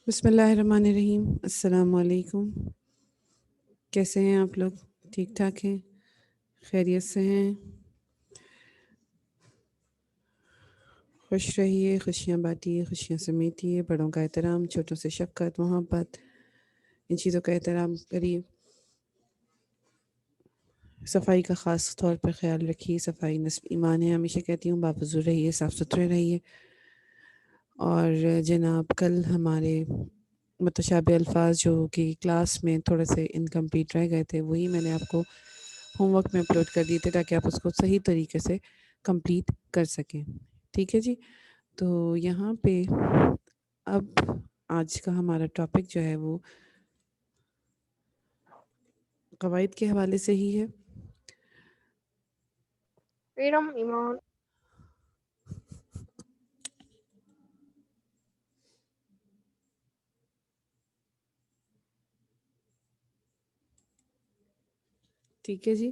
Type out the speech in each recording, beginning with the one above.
بسم اللہ الرحمن الرحیم. السلام علیکم. کیسے ہیں آپ لوگ؟ ٹھیک ٹھاک ہیں؟ خیریت سے ہیں؟ خوش رہیے، خوشیاں بانٹیے، خوشیاں سمیٹیے. بڑوں کا احترام، چھوٹوں سے شفقت محبت، ان چیزوں کا احترام کریے. صفائی کا خاص طور پر خیال رکھیے. صفائی نصف ایمان ہے، ہمیشہ کہتی ہوں. باوضو رہیے، صاف ستھرے رہیے. اور جناب کل ہمارے متشابہ الفاظ جو کہ کلاس میں تھوڑے سے انکمپلیٹ رہ گئے تھے، وہی میں نے آپ کو ہوم ورک میں اپلوڈ کر دیے تھے تاکہ آپ اس کو صحیح طریقے سے کمپلیٹ کر سکیں. ٹھیک ہے جی. تو یہاں پہ اب آج کا ہمارا ٹاپک جو ہے وہ قواعد کے حوالے سے ہی ہے. فرام ایمان. ٹھیک ہے جی.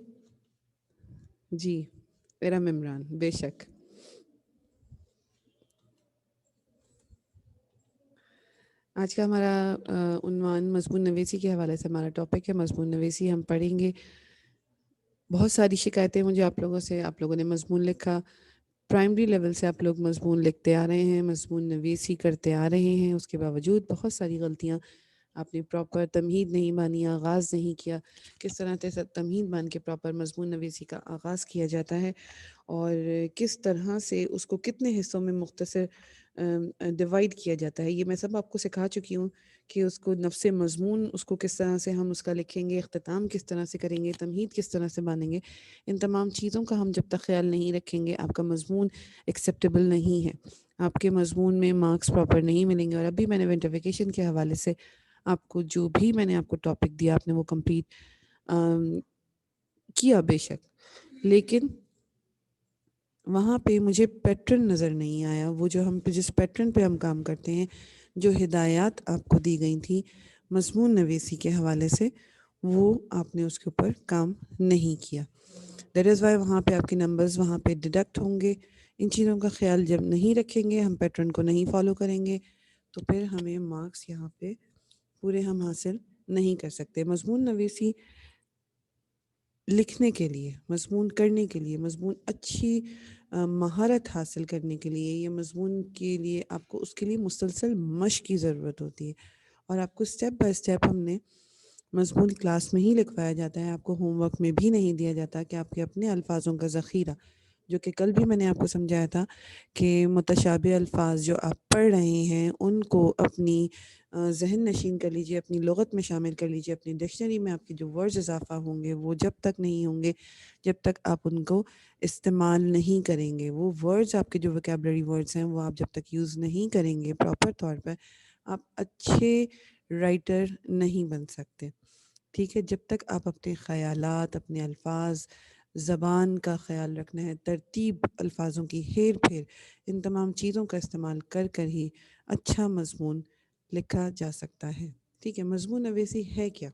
جی ارم عمران، بے شک. آج کا ہمارا عنوان مضمون نویسی کے حوالے سے ہمارا ٹاپک ہے. مضمون نویسی ہم پڑھیں گے. بہت ساری شکایتیں مجھے آپ لوگوں سے، آپ لوگوں نے مضمون لکھا. پرائمری لیول سے آپ لوگ مضمون لکھتے آ رہے ہیں، مضمون نویسی کرتے آ رہے ہیں. اس کے باوجود بہت ساری غلطیاں آپ نے پراپر تمہید نہیں مانی، آغاز نہیں کیا. کس طرح سے تمہید مان کے پراپر مضمون نویسی کا آغاز کیا جاتا ہے، اور کس طرح سے اس کو کتنے حصوں میں مختصر ڈیوائڈ کیا جاتا ہے. یہ میں سب آپ کو سکھا چکی ہوں کہ اس کو نفس مضمون، اس کو کس طرح سے ہم اس کا لکھیں گے، اختتام کس طرح سے کریں گے، تمہید کس طرح سے باندھیں گے. ان تمام چیزوں کا ہم جب تک خیال نہیں رکھیں گے، آپ کا مضمون ایکسیپٹیبل نہیں ہے. آپ کے مضمون میں مارکس پراپر نہیں ملیں گے. اور ابھی میں نے ونٹرفیکیشن کے حوالے سے آپ کو جو بھی میں نے آپ کو ٹاپک دیا، آپ نے وہ کمپلیٹ کیا بے شک. لیکن وہاں پہ مجھے پیٹرن نظر نہیں آیا. وہ جو ہم جس پیٹرن پہ ہم کام کرتے ہیں، جو ہدایات آپ کو دی گئی تھی مضمون نویسی کے حوالے سے، وہ آپ نے اس کے اوپر کام نہیں کیا. دیٹ از وائی وہاں پہ آپ کے نمبرز وہاں پہ ڈیڈکٹ ہوں گے. ان چیزوں کا خیال جب نہیں رکھیں گے، ہم پیٹرن کو نہیں فالو کریں گے، تو پھر ہمیں مارکس یہاں پہ پورے ہم حاصل نہیں کر سکتے. مضمون نویسی لکھنے کے لیے، مضمون کرنے کے لیے، مضمون اچھی مہارت حاصل کرنے کے لیے، یہ مضمون کے لیے آپ کو اس کے لیے مسلسل مشق کی ضرورت ہوتی ہے. اور آپ کو سٹیپ بائی سٹیپ ہم نے مضمون کلاس میں ہی لکھوایا جاتا ہے. آپ کو ہوم ورک میں بھی نہیں دیا جاتا کہ آپ کے اپنے الفاظوں کا ذخیرہ، جو کہ کل بھی میں نے آپ کو سمجھایا تھا کہ متشابہ الفاظ جو آپ پڑھ رہے ہیں ان کو اپنی ذہن نشین کر لیجئے، اپنی لغت میں شامل کر لیجئے. اپنی ڈکشنری میں آپ کے جو ورڈز اضافہ ہوں گے، وہ جب تک نہیں ہوں گے، جب تک آپ ان کو استعمال نہیں کریں گے، وہ ورڈز آپ کے جو ویکیبلری ورڈز ہیں وہ آپ جب تک یوز نہیں کریں گے پراپر طور پر، آپ اچھے رائٹر نہیں بن سکتے. ٹھیک ہے. جب تک آپ اپنے خیالات، اپنے الفاظ، زبان کا خیال رکھنا ہے، ترتیب الفاظوں کی، ہیر پھیر، ان تمام چیزوں کا استعمال کر کر ہی اچھا مضمون لکھا جا سکتا ہے. ٹھیک ہے. مضمون نویسی ہے کیا؟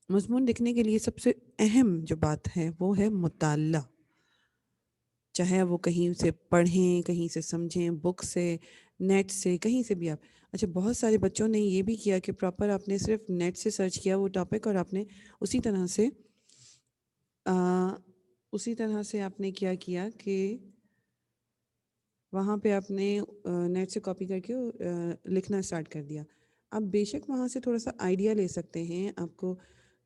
مضمون لکھنے کے لیے سب سے اہم جو بات ہے وہ ہے مطالعہ. چاہے وہ کہیں سے پڑھیں، کہیں سے سمجھیں، بک سے، نیٹ سے، کہیں سے بھی آپ. اچھا، بہت سارے بچوں نے یہ بھی کیا کہ پراپر آپ نے صرف نیٹ سے سرچ کیا وہ ٹاپک، اور آپ نے اسی طرح سے آپ نے کیا کہ وہاں پہ آپ نے نیٹ سے کاپی کر کے لکھنا اسٹارٹ کر دیا. آپ بے شک وہاں سے تھوڑا سا آئیڈیا لے سکتے ہیں، آپ کو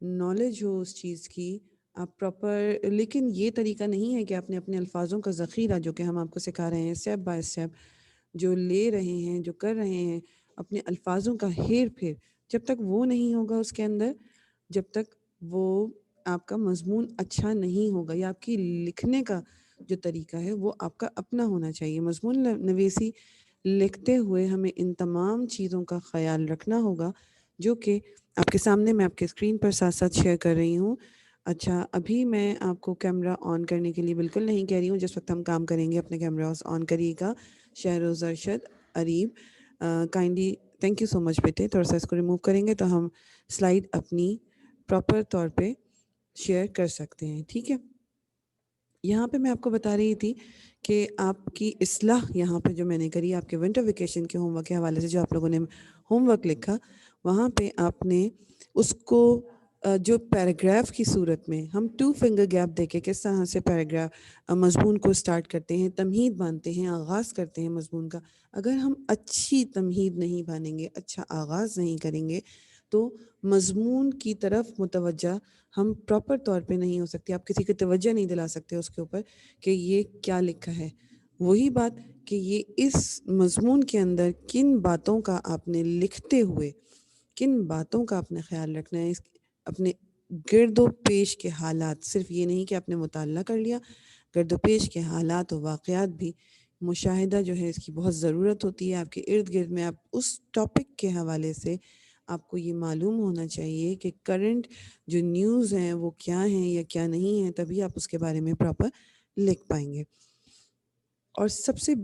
نالج ہو اس چیز کی، آپ پراپر. لیکن یہ طریقہ نہیں ہے کہ آپ نے اپنے الفاظوں کا ذخیرہ، جو کہ ہم آپ کو سکھا رہے ہیں اسٹیپ بائی اسٹیپ، جو لے رہے ہیں، جو کر رہے ہیں، اپنے الفاظوں کا ہیر پھیر، جب تک وہ نہیں ہوگا اس کے اندر، جب تک وہ آپ کا مضمون اچھا نہیں ہوگا، یا آپ کی لکھنے کا جو طریقہ ہے وہ آپ کا اپنا ہونا چاہیے. مضمون نویسی لکھتے ہوئے ہمیں ان تمام چیزوں کا خیال رکھنا ہوگا، جو کہ آپ کے سامنے میں آپ کے اسکرین پر ساتھ ساتھ شیئر کر رہی ہوں. اچھا، ابھی میں آپ کو کیمرہ آن کرنے کے لیے بالکل نہیں کہہ رہی ہوں. جس وقت ہم کام کریں گے اپنے کیمراز آن کریے گا. شہروز ارشد اریب، کائنڈلی تھینک یو سو مچ بیٹے. تھوڑا سا اس کو ریموو کریں گے تو ہم سلائیڈ اپنی پراپر طور پہ شیئر کر سکتے ہیں. ٹھیک ہے. یہاں پہ میں آپ کو بتا رہی تھی کہ آپ کی اصلاح یہاں پہ جو میں نے کری آپ کے ونٹر ویکیشن کے ہوم ورک کے حوالے سے، جو آپ لوگوں نے ہوم ورک لکھا، وہاں پہ آپ نے اس کو جو پیراگراف کی صورت میں ہم 2 فنگر گیپ دے کے کس طرح سے پیراگراف مضمون کو سٹارٹ کرتے ہیں، تمہید باندھتے ہیں، آغاز کرتے ہیں مضمون کا. اگر ہم اچھی تمہید نہیں باندھیں گے، اچھا آغاز نہیں کریں گے، تو مضمون کی طرف متوجہ ہم پراپر طور پہ نہیں ہو سکتے. آپ کسی کی توجہ نہیں دلا سکتے اس کے اوپر کہ یہ کیا لکھا ہے. وہی بات کہ یہ اس مضمون کے اندر کن باتوں کا آپ نے لکھتے ہوئے، کن باتوں کا آپ نے خیال رکھنا ہے، اپنے گرد و پیش کے حالات، صرف یہ نہیں کہ آپ نے مطالعہ کر لیا، گرد و پیش کے حالات و واقعات بھی مشاہدہ جو ہے اس کی بہت ضرورت ہوتی ہے. آپ کے ارد گرد میں آپ اس ٹاپک کے حوالے سے آپ کو یہ معلوم ہونا چاہیے کہ کرنٹ جو نیوز ہیں وہ کیا ہیں یا کیا نہیں ہیں، تبھی آپ اس کے بارے میں پراپر لکھ پائیں گے. اور سب سے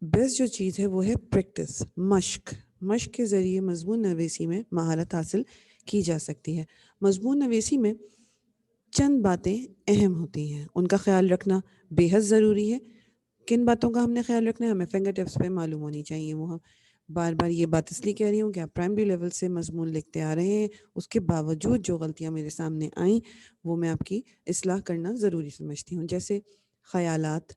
بیسٹ جو چیز ہے وہ ہے پریکٹس، مشق. مشق کے ذریعے مضمون نویسی میں مہارت حاصل کی جا سکتی ہے. مضمون نویسی میں چند باتیں اہم ہوتی ہیں، ان کا خیال رکھنا بے حد ضروری ہے. کن باتوں کا ہم نے خیال رکھنا ہے؟ ہمیں فنگر ٹپس پہ معلوم ہونی چاہیے. وہ ہم بار بار یہ بات اس لیے کہہ رہی ہوں کہ آپ پرائمری لیول سے مضمون لکھتے آ رہے ہیں، اس کے باوجود جو غلطیاں میرے سامنے آئیں وہ میں آپ کی اصلاح کرنا ضروری سمجھتی ہوں. جیسے خیالات،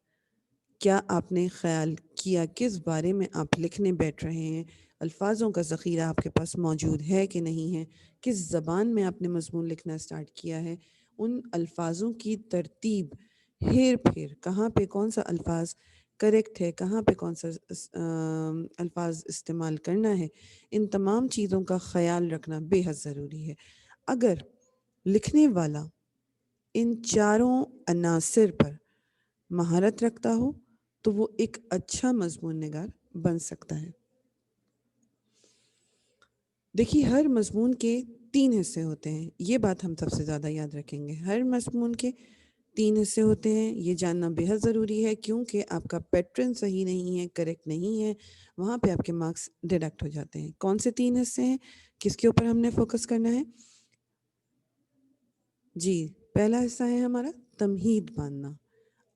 کیا آپ نے خیال کیا، کس بارے میں آپ لکھنے بیٹھ رہے ہیں، الفاظوں کا ذخیرہ آپ کے پاس موجود ہے کہ نہیں ہے، کس زبان میں آپ نے مضمون لکھنا سٹارٹ کیا ہے، ان الفاظوں کی ترتیب، ہیر پھیر، کہاں پہ کون سا الفاظ کریکٹ ہے، کہاں پہ کون سا الفاظ استعمال کرنا ہے، ان تمام چیزوں کا خیال رکھنا بے حد ضروری ہے. اگر لکھنے والا ان چاروں عناصر پر مہارت رکھتا ہو تو وہ ایک اچھا مضمون نگار بن سکتا ہے. دیکھیے، ہر مضمون کے 3 حصے ہوتے ہیں، یہ بات ہم سب سے زیادہ یاد رکھیں گے. ہر مضمون کے 3 حصے ہوتے ہیں، یہ جاننا بے حد ضروری ہے، کیونکہ آپ کا پیٹرن صحیح نہیں ہے، کریکٹ نہیں ہے، وہاں پہ آپ کے مارکس ڈیڈکٹ ہو جاتے ہیں. کون سے 3 حصے ہیں، کس کے اوپر ہم نے فوکس کرنا ہے؟ جی، پہلا حصہ ہے ہمارا تمہید باندھنا،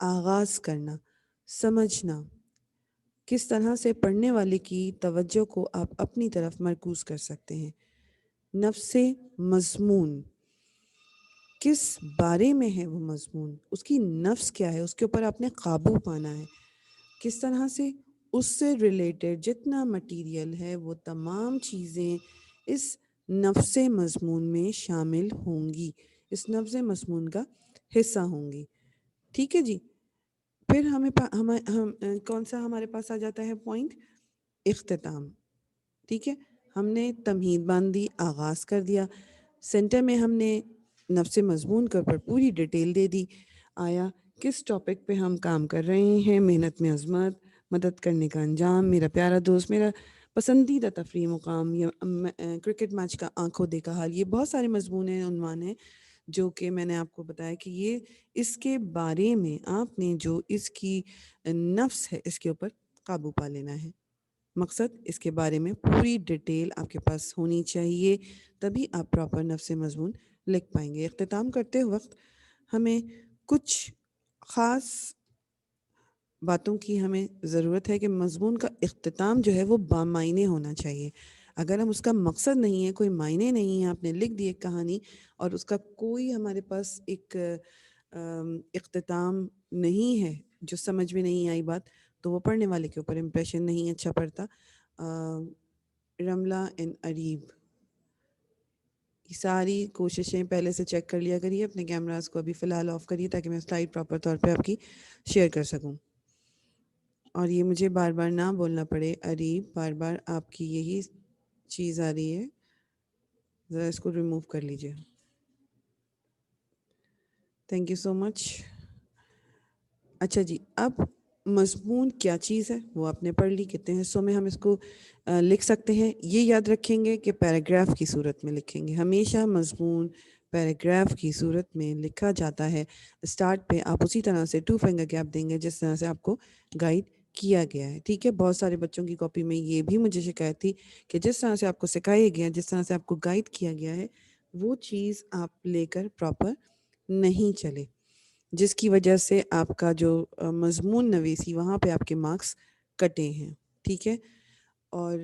آغاز کرنا، سمجھنا، کس طرح سے پڑھنے والے کی توجہ کو آپ اپنی طرف مرکوز کر سکتے ہیں. نفس مضمون، کس بارے میں ہے وہ مضمون، اس کی نفس کیا ہے، اس کے اوپر آپ نے قابو پانا ہے. کس طرح سے اس سے ریلیٹڈ جتنا مٹیریل ہے وہ تمام چیزیں اس نفس مضمون میں شامل ہوں گی، اس نفس مضمون کا حصہ ہوں گی. ٹھیک ہے جی. پھر ہم کون سا ہمارے پاس آ جاتا ہے پوائنٹ؟ اختتام. ٹھیک ہے، ہم نے تمہید باندھ دی، آغاز کر دیا، سینٹر میں ہم نے نفس مضمون کے اوپر پوری ڈیٹیل دے دی. آیا کس ٹاپک پہ ہم کام کر رہے ہیں، محنت میں عظمت، مدد کرنے کا انجام، میرا پیارا دوست، میرا پسندیدہ تفریح مقام، یا کرکٹ میچ کا آنکھوں دیکھا حال. یہ بہت سارے مضمون ہیں، عنوان ہیں، جو کہ میں نے آپ کو بتایا کہ یہ اس کے بارے میں آپ نے جو اس کی نفس ہے اس کے اوپر قابو پا لینا ہے. مقصد اس کے بارے میں پوری ڈیٹیل آپ کے پاس ہونی چاہیے، تبھی آپ پراپر نفس مضمون لکھ پائیں گے. اختتام کرتے وقت ہمیں کچھ خاص باتوں کی ہمیں ضرورت ہے کہ مضمون کا اختتام جو ہے وہ بامعنی ہونا چاہیے. اگر ہم اس کا مقصد نہیں ہے، کوئی معنی نہیں ہے، آپ نے لکھ دی ایک کہانی اور اس کا کوئی ہمارے پاس ایک اختتام نہیں ہے، جو سمجھ میں نہیں آئی بات، تو وہ پڑھنے والے کے اوپر امپریشن نہیں اچھا پڑتا. رملہ اینڈ اریب، ساری کوششیں پہلے سے چیک کر لیا کریے. اپنے کیمراز کو ابھی فی الحال آف کریے تاکہ میں سلائیڈ پراپر طور پہ آپ کی شیئر کر سکوں، اور یہ مجھے بار بار نہ بولنا پڑے. اریب، بار بار آپ کی یہی چیز آ رہی ہے، ذرا اس کو ریموو کر لیجیے. تھینک یو سو مچ. اچھا جی، اب مضمون کیا چیز ہے وہ آپ نے پڑھ لی. کتنے حصوں میں ہم اس کو لکھ سکتے ہیں؟ یہ یاد رکھیں گے کہ پیراگراف کی صورت میں لکھیں گے. ہمیشہ مضمون پیراگراف کی صورت میں لکھا جاتا ہے. اسٹارٹ پہ آپ اسی طرح سے 2 فنگر گیپ دیں گے جس طرح سے آپ کو گائیڈ کیا گیا ہے. ٹھیک ہے، بہت سارے بچوں کی کاپی میں یہ بھی مجھے شکایت تھی کہ جس طرح سے آپ کو سکھایا گیا، جس طرح سے آپ کو گائیڈ کیا گیا ہے، وہ چیز آپ لے کر پراپر نہیں چلے. جس کی وجہ سے آپ کا جو مضمون نویسی وہاں پہ آپ کے مارکس کٹے ہیں. ٹھیک ہے. اور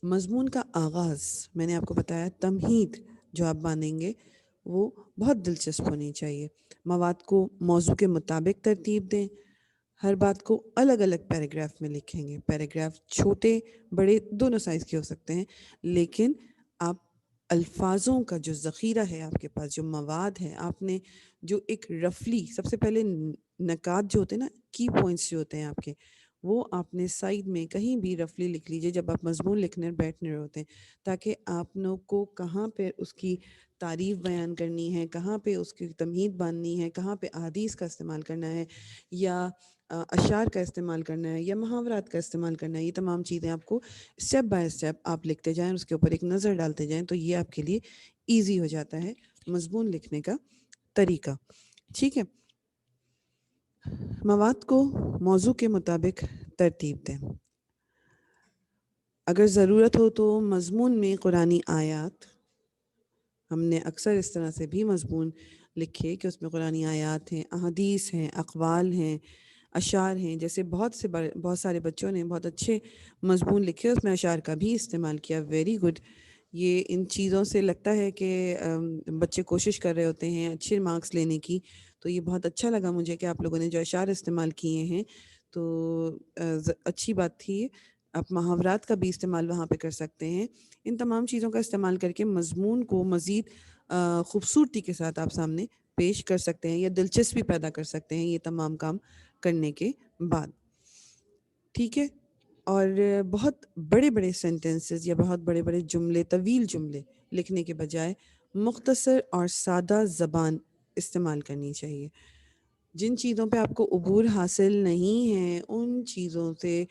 مضمون کا آغاز میں نے آپ کو بتایا، تمہید جو آپ باندھیں گے وہ بہت دلچسپ ہونی چاہیے. مواد کو موضوع کے مطابق ترتیب دیں. ہر بات کو الگ الگ پیراگراف میں لکھیں گے. پیراگراف چھوٹے بڑے دونوں سائز کے ہو سکتے ہیں، لیکن آپ الفاظوں کا جو ذخیرہ ہے آپ کے پاس، جو مواد ہے، آپ نے جو ایک رفلی سب سے پہلے نکات جو ہوتے ہیں نا، کی پوائنٹس جو ہوتے ہیں آپ کے، وہ آپ نے سائڈ میں کہیں بھی رفلی لکھ لیجئے جب آپ مضمون لکھنے بیٹھنے ہوتے ہیں، تاکہ آپ لوگ کو کہاں پہ اس کی تعریف بیان کرنی ہے، کہاں پہ اس کی تمہید باندھنی ہے، کہاں پہ احادیث کا استعمال کرنا ہے، یا اشعار کا استعمال کرنا ہے، یا محاورات کا استعمال کرنا ہے. یہ تمام چیزیں آپ کو اسٹیپ بائی اسٹیپ آپ لکھتے جائیں، اس کے اوپر ایک نظر ڈالتے جائیں، تو یہ آپ کے لیے ایزی ہو جاتا ہے مضمون لکھنے کا طریقہ. ٹھیک ہے. مواد کو موضوع کے مطابق ترتیب دیں. اگر ضرورت ہو تو مضمون میں قرآنی آیات، ہم نے اکثر اس طرح سے بھی مضمون لکھے کہ اس میں قرآنی آیات ہیں، احادیث ہیں، اقوال ہیں، اشعار ہیں. جیسے بہت سارے بچوں نے بہت اچھے مضمون لکھے، اس میں اشعار کا بھی استعمال کیا. Very good. یہ ان چیزوں سے لگتا ہے کہ بچے کوشش کر رہے ہوتے ہیں اچھے مارکس لینے کی. تو یہ بہت اچھا لگا مجھے کہ آپ لوگوں نے جو اشعار استعمال کیے ہیں، تو اچھی بات تھی. آپ محاورات کا بھی استعمال وہاں پہ کر سکتے ہیں. ان تمام چیزوں کا استعمال کر کے مضمون کو مزید خوبصورتی کے ساتھ آپ سامنے پیش کر سکتے ہیں، یا دلچسپی پیدا کر سکتے ہیں یہ تمام کام کرنے کے بعد. ٹھیک ہے. اور بہت بڑے بڑے سینٹنسز یا بہت بڑے بڑے جملے، طویل جملے لکھنے کے بجائے مختصر اور سادہ زبان استعمال کرنی چاہیے. جن چیزوں پہ آپ کو عبور حاصل نہیں ہے، ان چیزوں سے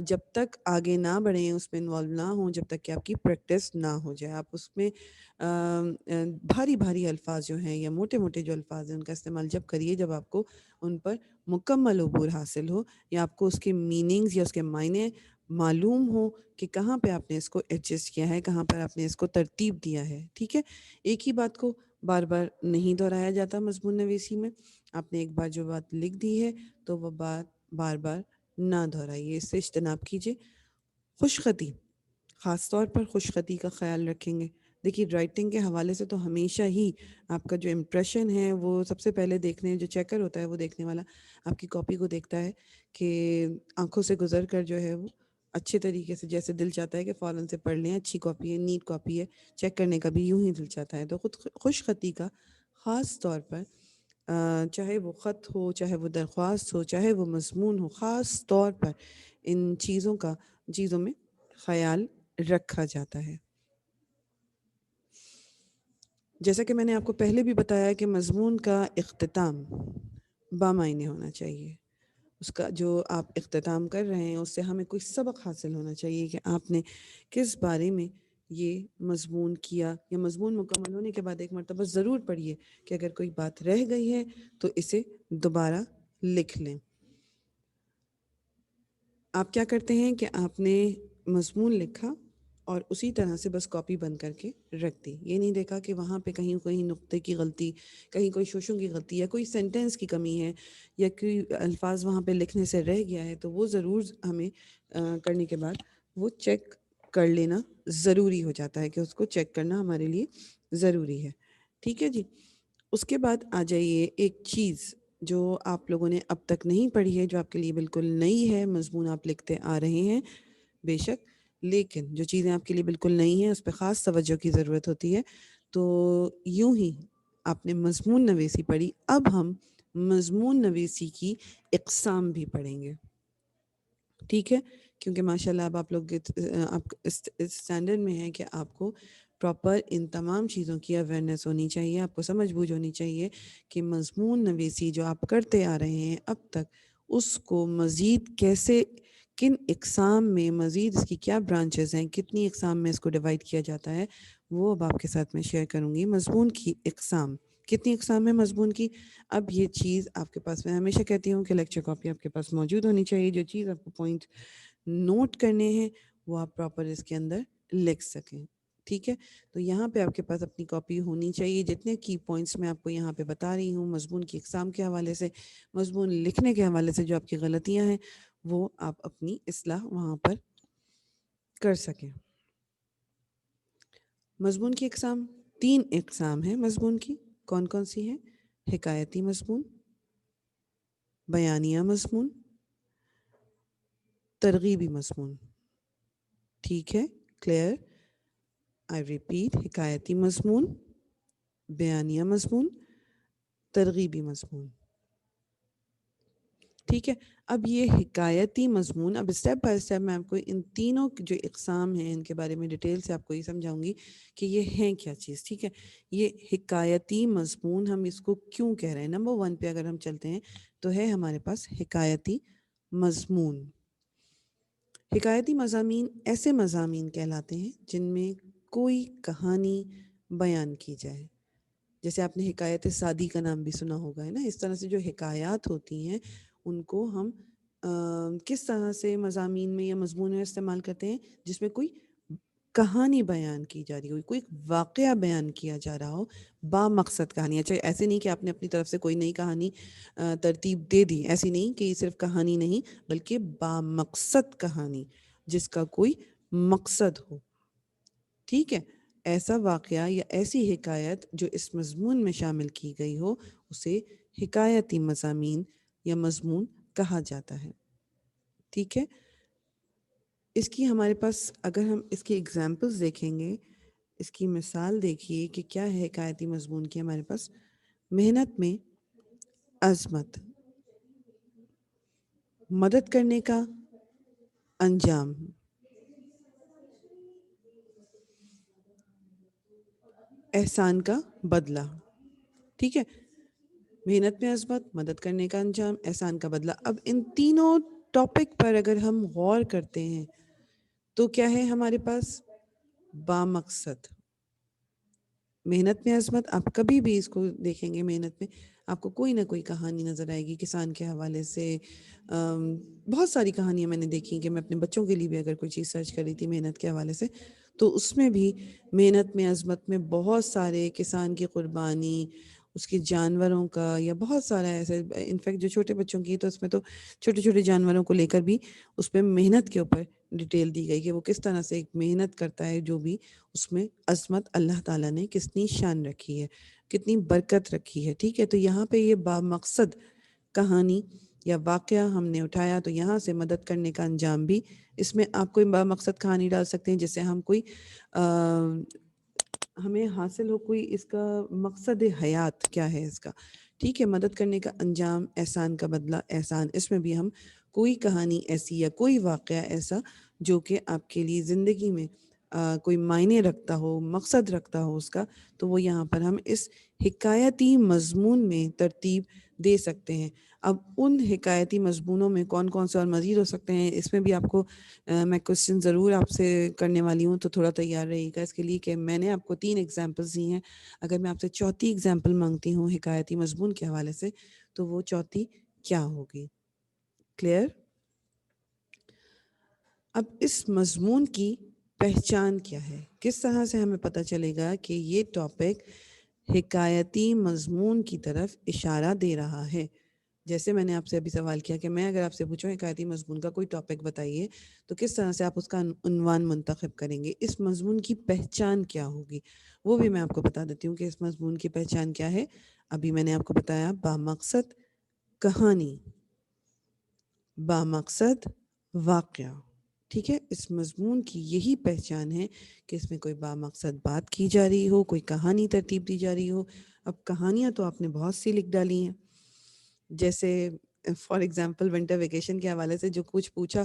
جب تک آگے نہ بڑھیں، اس میں انوالو نہ ہوں، جب تک کہ آپ کی پریکٹس نہ ہو جائے. آپ اس میں بھاری بھاری الفاظ جو ہیں یا موٹے موٹے جو الفاظ ہیں ان کا استعمال جب کریے جب آپ کو ان پر مکمل عبور حاصل ہو، یا آپ کو اس کے میننگز یا اس کے معنی معلوم ہو کہ کہاں پہ آپ نے اس کو ایڈجسٹ کیا ہے، کہاں پر آپ نے اس کو ترتیب دیا ہے. ٹھیک ہے. ایک ہی بات کو بار بار نہیں دہرایا جاتا مضمون نویسی میں. آپ نے ایک بار جو بات لکھ دی ہے تو وہ بات بار بار نہ دہرائیے، اس سے اجتناب کیجیے. خوش خطی، خاص طور پر خوش خطی کا خیال رکھیں گے. دیکھیے، رائٹنگ کے حوالے سے تو ہمیشہ ہی آپ کا جو امپریشن ہے وہ سب سے پہلے دیکھنے، جو چیکر ہوتا ہے وہ دیکھنے والا آپ کی کاپی کو دیکھتا ہے کہ آنکھوں سے گزر کر جو ہے وہ اچھے طریقے سے، جیسے دل چاہتا ہے کہ فوراً سے پڑھ لیں، اچھی کاپی ہے، نیٹ کاپی ہے، چیک کرنے کا بھی یوں ہی دل چاہتا ہے. تو خود خوش خطی کا خاص طور پر چاہے وہ خط ہو، چاہے وہ درخواست ہو، چاہے وہ مضمون ہو، خاص طور پر ان چیزوں میں خیال رکھا جاتا ہے. جیسا کہ میں نے آپ کو پہلے بھی بتایا کہ مضمون کا اختتام بامعنی ہونا چاہیے. اس کا جو آپ اختتام کر رہے ہیں اس سے ہمیں کوئی سبق حاصل ہونا چاہیے کہ آپ نے کس بارے میں یہ مضمون کیا، یا مضمون مکمل ہونے کے بعد ایک مرتبہ ضرور پڑھیے کہ اگر کوئی بات رہ گئی ہے تو اسے دوبارہ لکھ لیں. آپ کیا کرتے ہیں کہ آپ نے مضمون لکھا اور اسی طرح سے بس کاپی بند کر کے رکھ دی. یہ نہیں دیکھا کہ وہاں پہ کہیں نقطے کی غلطی، کہیں کوئی شوشوں کی غلطی، یا کوئی سینٹنس کی کمی ہے، یا کوئی الفاظ وہاں پہ لکھنے سے رہ گیا ہے. تو وہ ضرور ہمیں کرنے کے بعد وہ چیک کر لینا ضروری ہو جاتا ہے، کہ اس کو چیک کرنا ہمارے لیے ضروری ہے. ٹھیک ہے جی. اس کے بعد آ جائیے ایک چیز جو آپ لوگوں نے اب تک نہیں پڑھی ہے، جو آپ کے لیے بالکل نئی ہے. مضمون آپ لکھتے آ رہے ہیں بے شک، لیکن جو چیزیں آپ کے لیے بالکل نئی ہیں اس پہ خاص توجہ کی ضرورت ہوتی ہے. تو یوں ہی آپ نے مضمون نویسی پڑھی، اب ہم مضمون نویسی کی اقسام بھی پڑھیں گے. ٹھیک ہے. کیونکہ ماشاء اللہ اب آپ لوگ آپ اس اسٹینڈرڈ میں ہیں کہ آپ کو پراپر ان تمام چیزوں کی اویئرنیس ہونی چاہیے، آپ کو سمجھ بوجھ ہونی چاہیے کہ مضمون نویسی جو آپ کرتے آ رہے ہیں اب تک، اس کو مزید کیسے، کن اقسام میں، مزید اس کی کیا برانچز ہیں، کتنی اقسام میں اس کو ڈیوائڈ کیا جاتا ہے، وہ اب آپ کے ساتھ میں شیئر کروں گی. مضمون کی اقسام، کتنی اقسام ہے مضمون کی؟ اب یہ چیز آپ کے پاس، میں ہمیشہ کہتی ہوں کہ لیکچر کاپی آپ کے پاس موجود ہونی چاہیے. جو چیز آپ کو پوائنٹ نوٹ کرنے ہیں وہ آپ پراپر اس کے اندر لکھ سکیں. ٹھیک ہے، تو یہاں پہ آپ کے پاس اپنی کاپی ہونی چاہیے. جتنے کی پوائنٹس میں آپ کو یہاں پہ بتا رہی ہوں مضمون کی اقسام کے حوالے سے، مضمون لکھنے کے حوالے سے جو آپ کی غلطیاں ہیں وہ آپ اپنی اصلاح وہاں پر کر سکیں. مضمون کی اقسام 3 اقسام ہیں مضمون کی. کون کون سی ہیں؟ حکایتی مضمون، بیانیہ مضمون، ترغیبی مضمون. ٹھیک ہے، کلیئر؟ آئی ریپیٹ، حکایتی مضمون، بیانیہ مضمون، ترغیبی مضمون. ٹھیک ہے، اب یہ حکایتی مضمون، اب اسٹیپ بائی اسٹیپ میں آپ کو ان تینوں جو اقسام ہیں ان کے بارے میں ڈیٹیل سے آپ کو یہ سمجھاؤں گی کہ یہ ہیں کیا چیز. ٹھیک ہے، یہ حکایتی مضمون ہم اس کو کیوں کہہ رہے ہیں. نمبر 1 پہ اگر ہم چلتے ہیں تو ہے ہمارے پاس حکایتی مضمون. حکایتی مضامین ایسے مضامین کہلاتے ہیں جن میں کوئی کہانی بیان کی جائے. جیسے آپ نے حکایت سعدی کا نام بھی سنا ہوگا، ہے نا. اس طرح سے جو حکایات ہوتی ہیں ان کو ہم کس طرح سے مضامین میں یا مضمون میں استعمال کرتے ہیں؟ جس میں کوئی کہانی بیان کی جا رہی ہو، کوئی واقعہ بیان کیا جا رہا ہو، با مقصد کہانی. اچھا، ایسے نہیں کہ آپ نے اپنی طرف سے کوئی نئی کہانی ترتیب دے دی، ایسی نہیں کہ یہ صرف کہانی نہیں بلکہ با مقصد کہانی جس کا کوئی مقصد ہو. ٹھیک ہے، ایسا واقعہ یا ایسی حکایت جو اس مضمون میں شامل کی گئی ہو اسے حکایتی مضامین یا مضمون کہا جاتا ہے. ٹھیک ہے، اس کی ہمارے پاس اگر ہم اس کی ایگزامپلز دیکھیں گے، اس کی مثال دیکھیے کہ کیا ہے حکایتی مضمون کی. ہمارے پاس محنت میں عظمت، مدد کرنے کا انجام، احسان کا بدلہ. ٹھیک ہے، محنت میں عظمت، مدد کرنے کا انجام، احسان کا بدلہ. اب ان تینوں ٹاپک پر اگر ہم غور کرتے ہیں تو کیا ہے ہمارے پاس؟ با مقصد. محنت میں عظمت، آپ کبھی بھی اس کو دیکھیں گے محنت میں آپ کو کوئی نہ کوئی کہانی نظر آئے گی کسان کے حوالے سے. بہت ساری کہانیاں میں نے دیکھی کہ میں اپنے بچوں کے لیے بھی اگر کوئی چیز سرچ کر رہی تھی محنت کے حوالے سے تو اس میں بھی محنت میں عظمت میں بہت سارے کسان کی قربانی، اس کے جانوروں کا، یا بہت سارا ایسے انفیکٹ جو چھوٹے بچوں کی تو اس میں تو چھوٹے چھوٹے جانوروں کو لے کر بھی اس پہ محنت کے اوپر ڈیٹیل دی گئی کہ وہ کس طرح سے ایک محنت کرتا ہے. جو بھی اس میں عظمت اللہ تعالیٰ نے کتنی شان رکھی ہے، کتنی برکت رکھی ہے. ٹھیک ہے، تو یہاں پہ یہ با مقصد کہانی یا واقعہ ہم نے اٹھایا تو یہاں سے مدد کرنے کا انجام بھی اس میں آپ کوئی با مقصد کہانی ڈال سکتے ہیں جس سے ہم کوئی ہمیں حاصل ہو کوئی اس کا مقصد حیات کیا ہے اس کا. ٹھیک ہے، مدد کرنے کا انجام، احسان کا بدلہ. احسان، اس میں بھی ہم کوئی کہانی ایسی یا کوئی واقعہ ایسا جو کہ آپ کے لیے زندگی میں کوئی معنی رکھتا ہو، مقصد رکھتا ہو اس کا، تو وہ یہاں پر ہم اس حکایتی مضمون میں ترتیب دے سکتے ہیں. اب ان حکایتی مضمونوں میں کون کون سے اور مزید ہو سکتے ہیں اس میں بھی آپ کو میں کوشچن ضرور آپ سے کرنے والی ہوں، تو تھوڑا تیار رہیے گا اس کے لیے کہ میں نے آپ کو 3 ایگزامپلس دی ہیں. اگر میں آپ سے چوتھی ایگزامپل مانگتی ہوں حکایتی مضمون کے حوالے سے تو وہ چوتھی کیا ہوگی؟ کلیئر؟ اب اس مضمون کی پہچان کیا ہے؟ کس طرح سے ہمیں پتہ چلے گا کہ یہ ٹاپک حکایتی مضمون کی طرف اشارہ دے رہا ہے؟ جیسے میں نے آپ سے ابھی سوال کیا کہ میں اگر آپ سے پوچھوں حکایتی مضمون کا کوئی ٹاپک بتائیے تو کس طرح سے آپ اس کا عنوان منتخب کریں گے؟ اس مضمون کی پہچان کیا ہوگی وہ بھی میں آپ کو بتا دیتی ہوں کہ اس مضمون کی پہچان کیا ہے. ابھی میں نے آپ کو بتایا با مقصد کہانی، با مقصد واقعہ. ٹھیک ہے، اس مضمون کی یہی پہچان ہے کہ اس میں کوئی با مقصد بات کی جا رہی ہو، کوئی کہانی ترتیب دی جا رہی ہو. اب کہانیاں تو آپ نے بہت سی لکھ ڈالی ہیں، جیسے فار ایگزامپل ونٹر ویکیشن کے حوالے سے جو کچھ پوچھا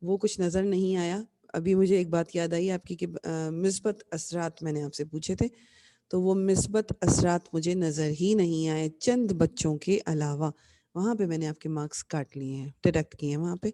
وہ کچھ نظر نہیں آیا. ابھی مجھے ایک بات یاد آئی آپ کی کہ مثبت اثرات میں نے آپ سے پوچھے تھے تو وہ مثبت اثرات مجھے نظر ہی نہیں آئے چند بچوں کے علاوہ. وہاں پہ میں نے آپ کے مارکس کاٹ لیے ہیں، ڈیڈکٹ کیے ہیں وہاں پہ.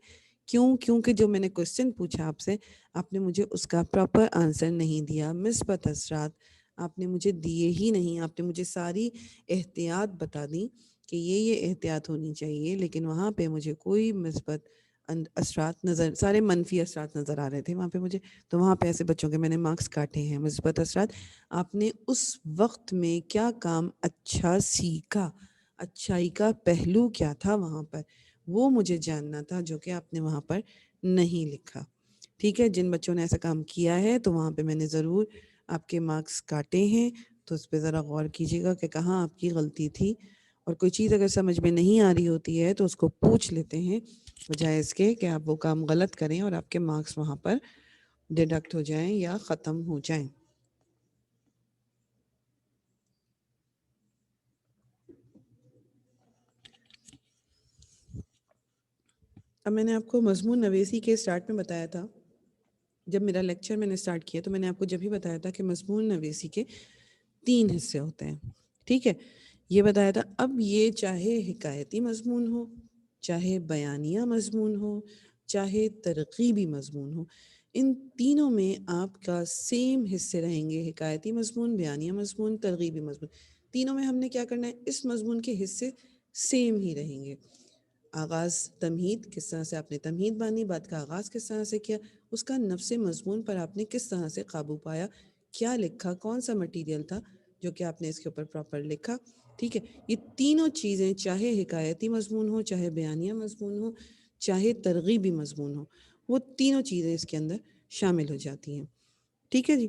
کیونکہ جو میں نے کوشچن پوچھا آپ سے آپ نے مجھے اس کا پراپر آنسر نہیں دیا. مثبت اثرات آپ نے مجھے دیے ہی نہیں. آپ نے مجھے ساری احتیاط بتا دی کہ یہ احتیاط ہونی چاہیے، لیکن وہاں پہ مجھے کوئی مثبت اثرات نظر، سارے منفی اثرات نظر آ رہے تھے وہاں پہ مجھے. تو وہاں پہ ایسے بچوں کے میں نے مارکس کاٹے ہیں. مثبت اثرات، آپ نے اس وقت میں کیا کام اچھا سیکھا، اچھائی کا پہلو کیا تھا وہاں پر، وہ مجھے جاننا تھا، جو کہ آپ نے وہاں پر نہیں لکھا. ٹھیک ہے، جن بچوں نے ایسا کام کیا ہے تو وہاں پہ میں نے ضرور آپ کے مارکس کاٹے ہیں. تو اس پہ ذرا غور کیجیے گا کہ کہاں آپ کی غلطی تھی. اور کوئی چیز اگر سمجھ میں نہیں آ رہی ہوتی ہے تو اس کو پوچھ لیتے ہیں، بجائے اس کے کہ آپ وہ کام غلط کریں اور آپ کے مارکس وہاں پر ڈیڈکٹ ہو جائیں یا ختم ہو جائیں. اب میں نے آپ کو مضمون نویسی کے اسٹارٹ میں بتایا تھا، جب میرا لیکچر میں نے اسٹارٹ کیا تو میں نے آپ کو جب ہی بتایا تھا کہ مضمون نویسی کے 3 حصے ہوتے ہیں. ٹھیک ہے، یہ بتایا تھا. اب یہ چاہے حکایتی مضمون ہو، چاہے بیانیہ مضمون ہو، چاہے ترغیبی مضمون ہو، ان تینوں میں آپ کا سیم حصے رہیں گے. حکایتی مضمون، بیانیہ مضمون، ترغیبی مضمون، تینوں میں ہم نے کیا کرنا ہے، اس مضمون کے حصے سیم ہی رہیں گے. آغاز تمہید، کس طرح سے آپ نے تمہید باندھی، بات کا آغاز کس طرح سے کیا، اس کا نفس مضمون پر آپ نے کس طرح سے قابو پایا، کیا لکھا، کون سا مٹیریل تھا جو کہ آپ نے اس کے اوپر پراپر لکھا. ٹھیک ہے، یہ تینوں چیزیں چاہے حکایتی مضمون ہو، چاہے بیانیہ مضمون ہو، چاہے ترغیبی مضمون ہو، وہ تینوں چیزیں اس کے اندر شامل ہو جاتی ہیں. ٹھیک ہے جی.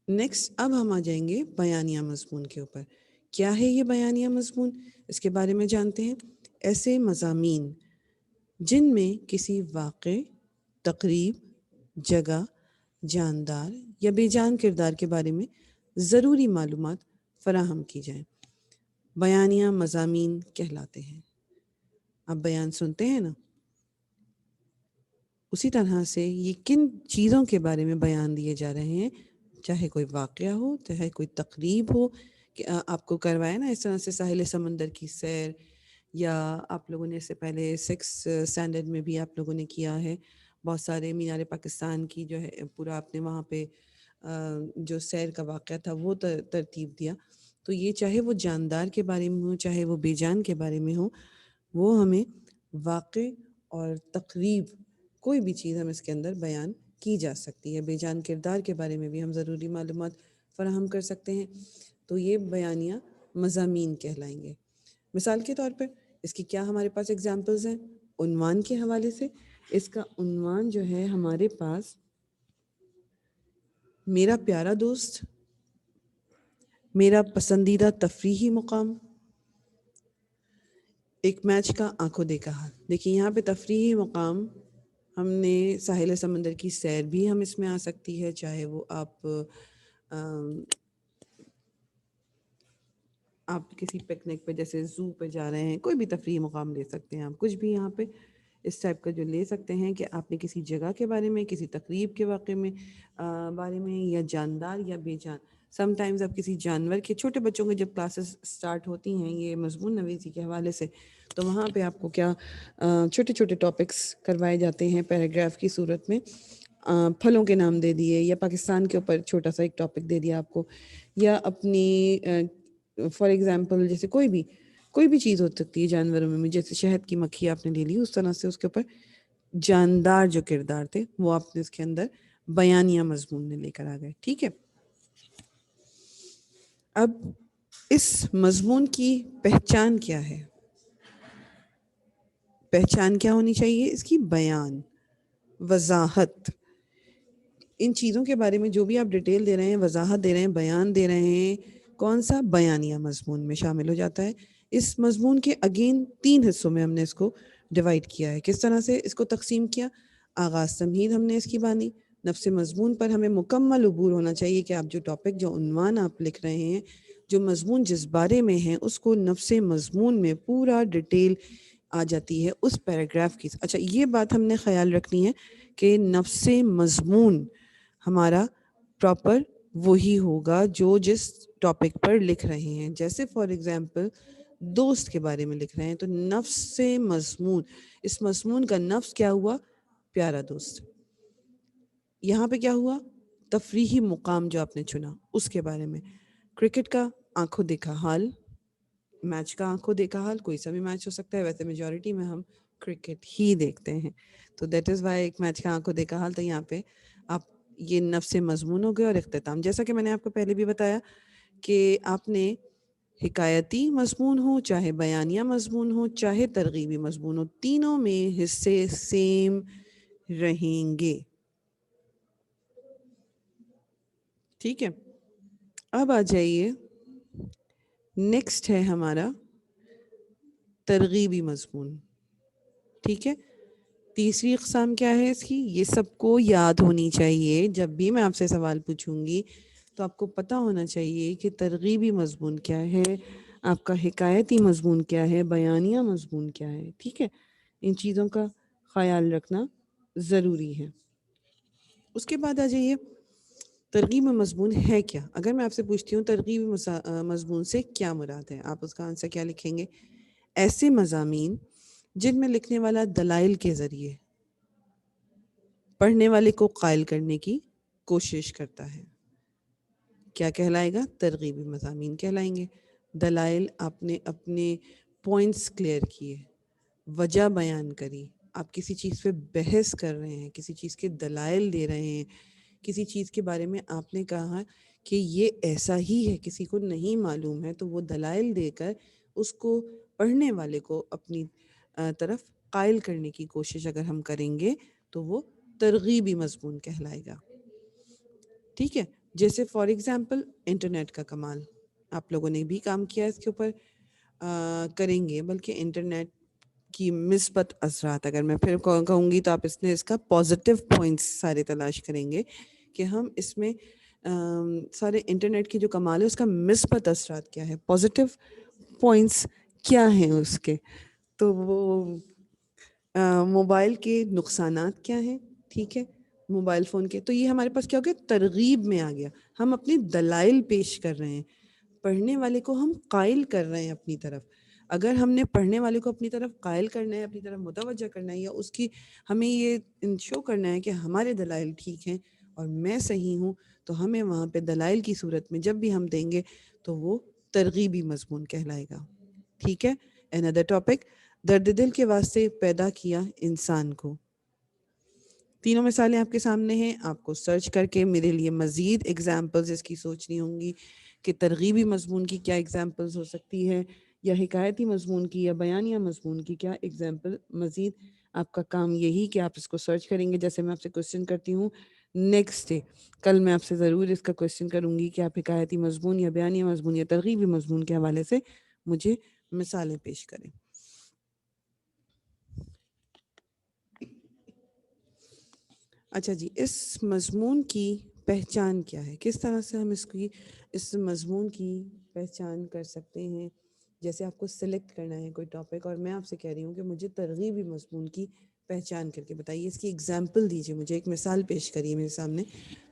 نیکسٹ اب ہم آ جائیں گے بیانیہ مضمون کے اوپر. کیا ہے یہ بیانیہ مضمون، اس کے بارے میں جانتے ہیں. ایسے مضامین جن میں کسی واقع، تقریب، جگہ، جاندار یا بے جان کردار کے بارے میں ضروری معلومات فراہم کی جائیں، بیانیہ مضامین کہلاتے ہیں. آپ بیان سنتے ہیں نا، اسی طرح سے یہ کن چیزوں کے بارے میں بیان دیے جا رہے ہیں، چاہے کوئی واقعہ ہو، چاہے کوئی تقریب ہو، کہ آپ کو کروایا نا اس طرح سے ساحل سمندر کی سیر، یا آپ لوگوں نے اس سے پہلے 6 اسٹینڈرڈ میں بھی آپ لوگوں نے کیا ہے، بہت سارے مینار پاکستان کی جو ہے پورا آپ نے وہاں پہ جو سیر کا واقعہ تھا وہ ترتیب دیا. تو یہ چاہے وہ جاندار کے بارے میں ہو، چاہے وہ بے جان کے بارے میں ہو، وہ ہمیں واقع اور تقریب، کوئی بھی چیز ہم اس کے اندر بیان کی جا سکتی ہے. بے جان کردار کے بارے میں بھی ہم ضروری معلومات فراہم کر سکتے ہیں. تو یہ بیانیہ مضامین کہلائیں گے. مثال کے طور پر اس کی کیا ہمارے پاس اگزامپلز ہیں عنوان کے حوالے سے. اس کا عنوان جو ہے ہمارے پاس، میرا پیارا دوست، میرا پسندیدہ تفریحی مقام، ایک میچ کا آنکھوں دیکھا حال. دیکھیے یہاں پہ تفریحی مقام، ہم نے ساحل سمندر کی سیر بھی ہم اس میں آ سکتی ہے، چاہے وہ آپ کسی پکنک پہ جیسے زو پہ جا رہے ہیں، کوئی بھی تفریحی مقام لے سکتے ہیں آپ، کچھ بھی یہاں پہ اس ٹائپ کا جو لے سکتے ہیں کہ آپ نے کسی جگہ کے بارے میں، کسی تقریب کے واقعے میں بارے میں، یا جاندار یا بے جان. سم ٹائمز آپ کسی جانور کے، چھوٹے بچوں کے جب کلاسز سٹارٹ ہوتی ہیں یہ مضمون نویسی کے حوالے سے، تو وہاں پہ آپ کو کیا چھوٹے چھوٹے ٹاپکس کروائے جاتے ہیں پیراگراف کی صورت میں. پھلوں کے نام دے دیے، یا پاکستان کے اوپر چھوٹا سا ایک ٹاپک دے دیا آپ کو، یا اپنی فار ایگزامپل جیسے کوئی بھی چیز ہو سکتی ہے جانوروں میں، جیسے شہد کی مکھی آپ نے لے لی، اس طرح سے اس کے اوپر جاندار جو کردار تھے وہ آپ نے اس کے اندر بیانیہ مضمون میں لے کر آ گئے. ٹھیک ہے، اب اس مضمون کی پہچان کیا ہے، پہچان کیا ہونی چاہیے اس کی، بیان، وضاحت. ان چیزوں کے بارے میں جو بھی آپ ڈیٹیل دے رہے ہیں، وضاحت دے رہے ہیں، بیان دے رہے ہیں، کون سا، بیانیہ مضمون میں شامل ہو جاتا ہے. اس مضمون کے اگین 3 حصوں میں ہم نے اس کو ڈیوائڈ کیا ہے. کس طرح سے اس کو تقسیم کیا، آغاز تمہید ہم نے اس کی باندھی. نفس مضمون پر ہمیں مکمل عبور ہونا چاہیے کہ آپ جو ٹاپک، جو عنوان آپ لکھ رہے ہیں، جو مضمون جس بارے میں ہے، اس کو نفس مضمون میں پورا ڈیٹیل آ جاتی ہے اس پیراگراف کی. اچھا یہ بات ہم نے خیال رکھنی ہے کہ نفس مضمون ہمارا پراپر وہی ہوگا جو جس ٹاپک پر لکھ رہے ہیں. جیسے فار ایگزامپل دوست کے بارے میں لکھ رہے ہیں تو نفس مضمون، اس مضمون کا نفس کیا ہوا، پیارا دوست. یہاں پہ کیا ہوا، تفریحی مقام جو آپ نے چنا اس کے بارے میں. کرکٹ کا آنکھوں دیکھا حال، میچ کا آنکھوں دیکھا حال، کوئی سا بھی میچ ہو سکتا ہے، ویسے میجورٹی میں ہم کرکٹ ہی دیکھتے ہیں. تو دیٹ از وائی ایک میچ کا آنکھوں دیکھا حال. تو یہاں پہ آپ یہ نفس مضمون ہو گئے اور اختتام. جیسا کہ میں نے آپ کو پہلے بھی بتایا کہ آپ نے حکایتی مضمون ہو, چاہے بیانیہ مضمون ہو, چاہے ترغیبی مضمون ہو, تینوں میں حصے سیم رہیں گے. ٹھیک ہے, اب آ جائیے, نیکسٹ ہے ہمارا ترغیبی مضمون. ٹھیک ہے, تیسری اقسام کیا ہے اس کی, یہ سب کو یاد ہونی چاہیے. جب بھی میں آپ سے سوال پوچھوں گی تو آپ کو پتہ ہونا چاہیے کہ ترغیبی مضمون کیا ہے, آپ کا حکایتی مضمون کیا ہے, بیانیہ مضمون کیا ہے. ٹھیک ہے, ان چیزوں کا خیال رکھنا ضروری ہے. اس کے بعد آ جائیے, ترغیب مضمون ہے کیا. اگر میں آپ سے پوچھتی ہوں ترغیب مضمون سے کیا مراد ہے, آپ اس کا آنسر کیا لکھیں گے؟ ایسے مضامین جن میں لکھنے والا دلائل کے ذریعے پڑھنے والے کو قائل کرنے کی کوشش کرتا ہے. کیا کہلائے گا؟ ترغیبی مضامین کہلائیں گے. دلائل آپ نے اپنے پوائنٹس کلیئر کیے, وجہ بیان کری, آپ کسی چیز پہ بحث کر رہے ہیں, کسی چیز کے دلائل دے رہے ہیں, کسی چیز کے بارے میں آپ نے کہا کہ یہ ایسا ہی ہے, کسی کو نہیں معلوم ہے, تو وہ دلائل دے کر اس کو پڑھنے والے کو اپنی طرف قائل کرنے کی کوشش اگر ہم کریں گے تو وہ ترغیبی مضمون کہلائے گا. ٹھیک ہے, جیسے فار ایگزامپل انٹرنیٹ کا کمال, آپ لوگوں نے بھی کام کیا اس کے اوپر, کریں گے, بلکہ انٹرنیٹ کی مثبت اثرات اگر میں پھر کہوں گی تو آپ اس کا پازیٹیو پوائنٹس سارے تلاش کریں گے کہ ہم اس میں سارے انٹرنیٹ کی جو کمال ہے اس کا مثبت اثرات کیا ہے, پازیٹیو پوائنٹس کیا ہیں اس کے. تو وہ موبائل کے نقصانات کیا ہیں. ٹھیک ہے, موبائل فون کے, تو یہ ہمارے پاس کیا ہو گیا, ترغیب میں آ گیا. ہم اپنی دلائل پیش کر رہے ہیں, پڑھنے والے کو ہم قائل کر رہے ہیں اپنی طرف. اگر ہم نے پڑھنے والے کو اپنی طرف قائل کرنا ہے, اپنی طرف متوجہ کرنا ہے, یا اس کی ہمیں یہ انشو کرنا ہے کہ ہمارے دلائل ٹھیک ہیں اور میں صحیح ہوں, تو ہمیں وہاں پہ دلائل کی صورت میں جب بھی ہم دیں گے تو وہ ترغیبی مضمون کہلائے گا. ٹھیک ہے, another topic, درد دل کے واسطے پیدا کیا انسان کو. تینوں مثالیں آپ کے سامنے ہیں, آپ کو سرچ کر کے میرے لیے مزید ایگزامپلز اس کی سوچنی ہوں گی کہ ترغیبی مضمون کی کیا ایگزامپلز ہو سکتی ہے, یا حکایتی مضمون کی, یا بیانیہ مضمون کی کیا ایگزامپل. مزید آپ کا کام یہی کہ آپ اس کو سرچ کریں گے, جیسے میں آپ سے کوسچن کرتی ہوں نیکسٹ ڈے, کل میں آپ سے ضرور اس کا کوسچن کروں گی کہ آپ حکایتی مضمون یا بیانیہ مضمون یا ترغیبی مضمون کے حوالے سے مجھے مثالیں پیش کریں. اچھا جی, اس مضمون کی پہچان کیا ہے, کس طرح سے ہم اس مضمون کی پہچان کر سکتے ہیں. جیسے آپ کو سلیکٹ کرنا ہے کوئی ٹاپک, اور میں آپ سے کہہ رہی ہوں کہ مجھے ترغیبی مضمون کی پہچان کر کے بتائیے, اس کی ایگزامپل دیجیے مجھے, ایک مثال پیش کریے میرے سامنے,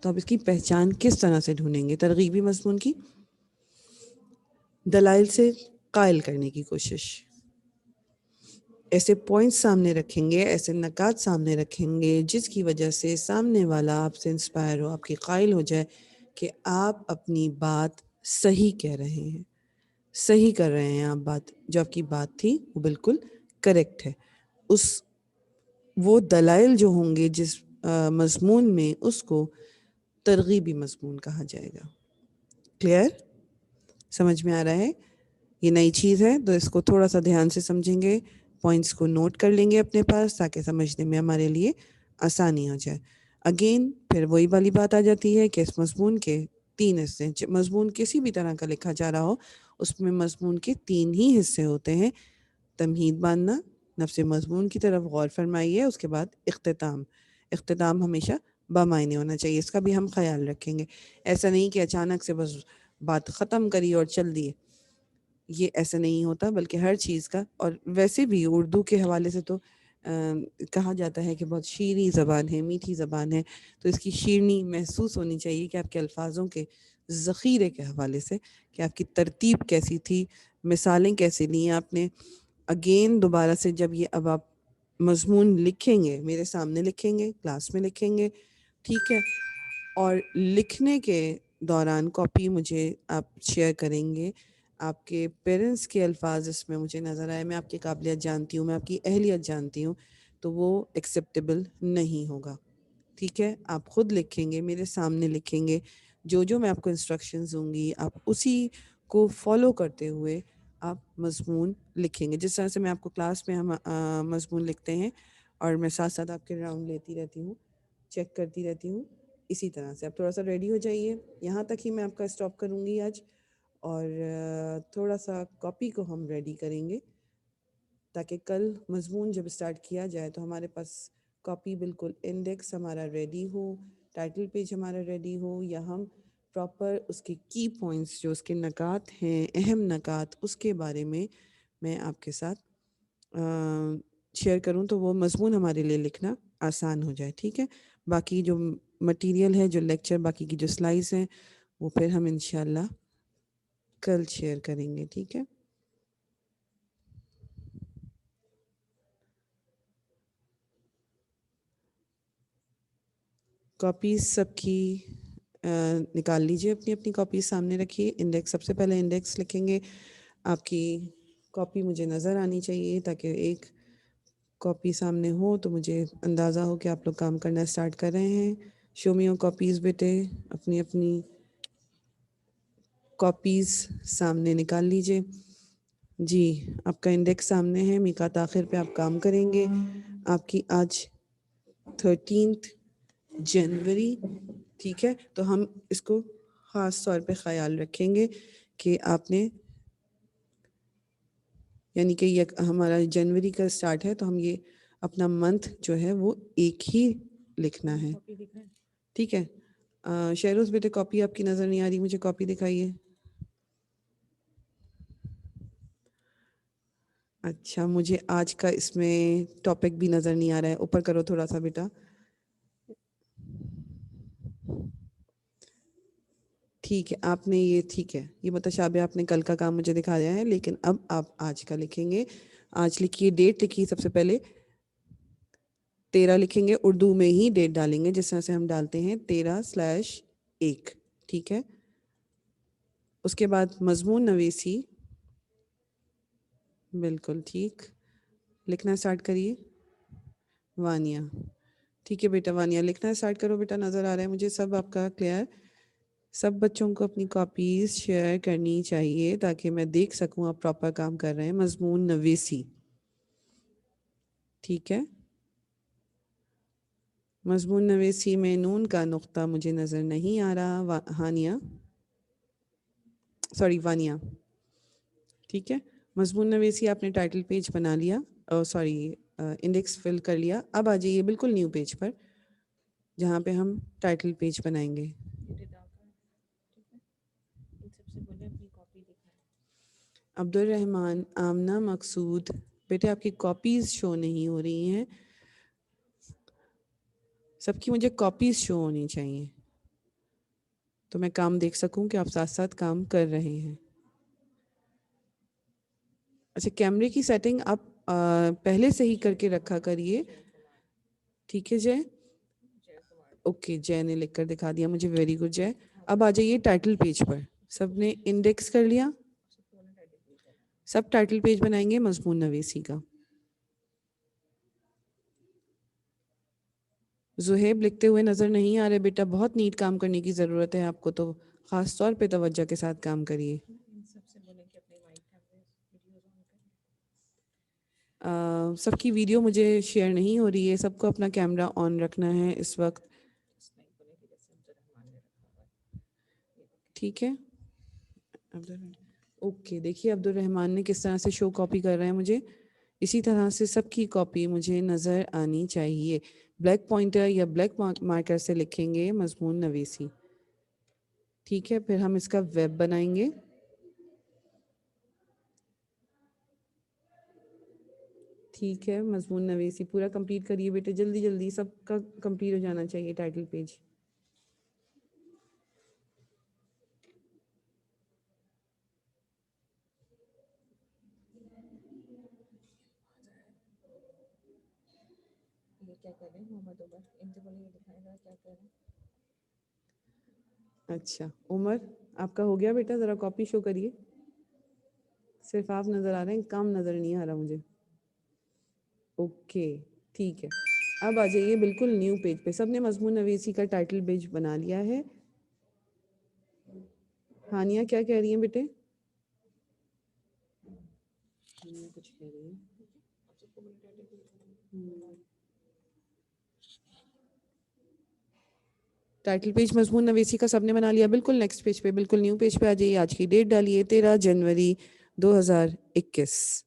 تو آپ اس کی پہچان کس طرح سے ڈھونڈیں گے. ترغیبی مضمون کی دلائل سے قائل کرنے کی کوشش, ایسے پوائنٹس سامنے رکھیں گے, ایسے نکات سامنے رکھیں گے جس کی وجہ سے سامنے والا آپ سے انسپائر ہو, آپ کی قائل ہو جائے کہ آپ اپنی بات صحیح کہہ رہے ہیں, صحیح کر رہے ہیں آپ بات, جو آپ کی بات تھی وہ بالکل کریکٹ ہے. وہ دلائل جو ہوں گے جس مضمون میں, اس کو ترغیبی مضمون کہا جائے گا. کلیئر؟ سمجھ میں آ رہا ہے؟ یہ نئی چیز ہے تو اس کو تھوڑا سا دھیان سے سمجھیں گے, پوائنٹس کو نوٹ کر لیں گے اپنے پاس تاکہ سمجھنے میں ہمارے لیے آسانی ہو جائے. اگین پھر وہی والی بات آ جاتی ہے کہ اس مضمون کے 3 حصے ہیں. مضمون کسی بھی طرح کا لکھا جا رہا ہو, اس میں مضمون کے 3 ہی حصے ہوتے ہیں. تمہید باندھنا, نفس مضمون کی طرف غور فرمائیے, اس کے بعد اختتام. اختتام ہمیشہ بامعنی ہونا چاہیے, اس کا بھی ہم خیال رکھیں گے. ایسا نہیں کہ اچانک سے بس بات ختم کری اور چل دیے, یہ ایسا نہیں ہوتا, بلکہ ہر چیز کا. اور ویسے بھی اردو کے حوالے سے تو کہا جاتا ہے کہ بہت شیریں زبان ہے, میٹھی زبان ہے, تو اس کی شیرنی محسوس ہونی چاہیے کہ آپ کے الفاظوں کے ذخیرے کے حوالے سے کہ آپ کی ترتیب کیسی تھی, مثالیں کیسی لیں آپ نے. اگین دوبارہ سے جب یہ اب آپ مضمون لکھیں گے, میرے سامنے لکھیں گے, کلاس میں لکھیں گے, ٹھیک ہے, اور لکھنے کے دوران کاپی مجھے آپ شیئر کریں گے آپ کے پیرنٹس کے الفاظ اس میں مجھے نظر آئے، میں آپ کی قابلیت جانتی ہوں، میں آپ کی اہلیت جانتی ہوں، تو وہ ایکسیپٹیبل نہیں ہوگا. ٹھیک ہے، آپ خود لکھیں گے، میرے سامنے لکھیں گے، جو میں آپ کو انسٹرکشنز دوں گی آپ اسی کو فالو کرتے ہوئے آپ مضمون لکھیں گے. جس طرح سے میں آپ کو کلاس میں ہم مضمون لکھتے ہیں اور میں ساتھ ساتھ آپ کے راؤنڈ لیتی رہتی ہوں، چیک کرتی رہتی ہوں، اسی طرح سے آپ تھوڑا سا ریڈی ہو جائیے. یہاں تک ہی میں آپ کا اسٹاپ کروں گی آج، اور تھوڑا سا کاپی کو ہم ریڈی کریں گے تاکہ کل مضمون جب اسٹارٹ کیا جائے تو ہمارے پاس کاپی بالکل انڈیکس ہمارا ریڈی ہو، ٹائٹل پیج ہمارا ریڈی ہو، یا ہم پراپر اس کے کی پوائنٹس جو اس کے نکات ہیں، اہم نکات، اس کے بارے میں آپ کے ساتھ شیئر کروں تو وہ مضمون ہمارے لیے لکھنا آسان ہو جائے. ٹھیک ہے، باقی جو مٹیریل ہے، جو لیکچر، باقی کی جو سلائڈس ہیں، وہ پھر ہم انشاءاللہ کل شیئر کریں گے. ٹھیک ہے، کاپیز سب کی نکال لیجئے، اپنی اپنی کاپیز سامنے رکھیے. انڈیکس سب سے پہلے انڈیکس لکھیں گے. آپ کی کاپی مجھے نظر آنی چاہیے تاکہ ایک کاپی سامنے ہو تو مجھے اندازہ ہو کہ آپ لوگ کام کرنا اسٹارٹ کر رہے ہیں. شو می یور کاپیز بیٹے، اپنی اپنی کاپیز سامنے نکال لیجئے. جی، آپ کا انڈیکس سامنے ہے، میقات آخر پہ آپ کام کریں گے. آپ کی آج 13 جنوری، ٹھیک ہے، تو ہم اس کو خاص طور پہ خیال رکھیں گے کہ آپ نے، یعنی کہ یہ ہمارا جنوری کا سٹارٹ ہے تو ہم یہ اپنا منتھ جو ہے وہ ایک ہی لکھنا ہے. ٹھیک ہے، شہروز بیٹے کاپی آپ کی نظر نہیں آ رہی، مجھے کاپی دکھائیے. اچھا، مجھے آج کا اس میں ٹاپک بھی نظر نہیں آ رہا ہے، اوپر کرو تھوڑا سا بیٹا. ٹھیک ہے، آپ نے یہ، ٹھیک ہے، یہ متشابہ آپ نے کل کا کام مجھے دکھایا ہے، لیکن اب آپ آج کا لکھیں گے. آج لکھیے، ڈیٹ لکھیے. سب سے پہلے 13 لکھیں گے، اردو میں ہی ڈیٹ ڈالیں گے جس طرح سے ہم ڈالتے ہیں 13/1. ٹھیک ہے، اس کے بعد مضمون نویسی. بالکل ٹھیک، لکھنا اسٹارٹ کریے. وانیہ، ٹھیک ہے بیٹا، وانیہ لکھنا اسٹارٹ کرو بیٹا. نظر آ رہا ہے مجھے سب آپ کا کلیئر. سب بچوں کو اپنی کاپیز شیئر کرنی چاہیے تاکہ میں دیکھ سکوں آپ پراپر کام کر رہے ہیں. مضمون نویسی، ٹھیک ہے. مضمون نویسی میں نون کا نقطہ مجھے نظر نہیں آ رہا. ہانیہ، سوری وانیہ، ٹھیک ہے. مضمون نویسی آپ نے ٹائٹل پیج بنا لیا، سوری انڈیکس فل کر لیا. اب آ جائیے بالکل نیو پیج پر جہاں پہ ہم ٹائٹل پیج بنائیں گے. عبد الرحمن، آمنہ، مقصود، بیٹے آپ کی کاپیز شو نہیں ہو رہی ہیں. سب کی مجھے کاپیز شو ہونی چاہیے تو میں کام دیکھ سکوں کہ آپ ساتھ ساتھ کام کر رہے ہیں. اچھا، کیمرے کی سیٹنگ آپ پہلے سے ہی کر کے رکھا کریے. ٹھیک ہے جے، اوکے، جے نے لکھ کر دکھا دیا مجھے، ویری گڈ جے. اب آ جائیے ٹائٹل پیج پر. سب نے انڈیکس کر لیا؟ سب ٹائٹل پیج بنائیں گے مضمون نویسی کا. زہیب لکھتے ہوئے نظر نہیں آ رہے بیٹا، بہت نیٹ کام کرنے کی ضرورت ہے آپ کو، تو خاص طور پہ توجہ کے ساتھ کام کریے. سب کی ویڈیو مجھے شیئر نہیں ہو رہی ہے، سب کو اپنا کیمرہ آن رکھنا ہے اس وقت. ٹھیک ہے، اوکے. دیکھیے عبد الرحمن نے کس طرح سے شو کاپی کر رہے ہیں مجھے، اسی طرح سے سب کی کاپی مجھے نظر آنی چاہیے. بلیک پوائنٹر یا بلیک مارکر سے لکھیں گے مضمون نویسی. ٹھیک ہے، پھر ہم اس کا ویب بنائیں گے. ٹھیک ہے، مضمون نویسی پورا کمپلیٹ کریے بیٹے، جلدی جلدی سب کا کمپلیٹ ہو جانا چاہیے ٹائٹل پیج. اچھا عمر، آپ کا ہو گیا بیٹا؟ ذرا کاپی شو کریے. صرف آپ نظر آ رہے ہیں, کام نظر نہیں آ رہا مجھے. اوکے ٹھیک ہے, اب آ جائیے بالکل نیو پیج پہ. سب نے مضمون نویسی کا ٹائٹل پیج بنا لیا ہے؟ ہانیہ کیا کہہ رہی ہیں بیٹے؟ کچھ کہہ رہی ہیں. ٹائٹل پیج مضمون نویسی کا سب نے بنا لیا؟ بالکل نیکسٹ پیج پہ, بالکل نیو پیج پہ آ جائیے. آج کی ڈیٹ ڈالیے 13 جنوری 2021.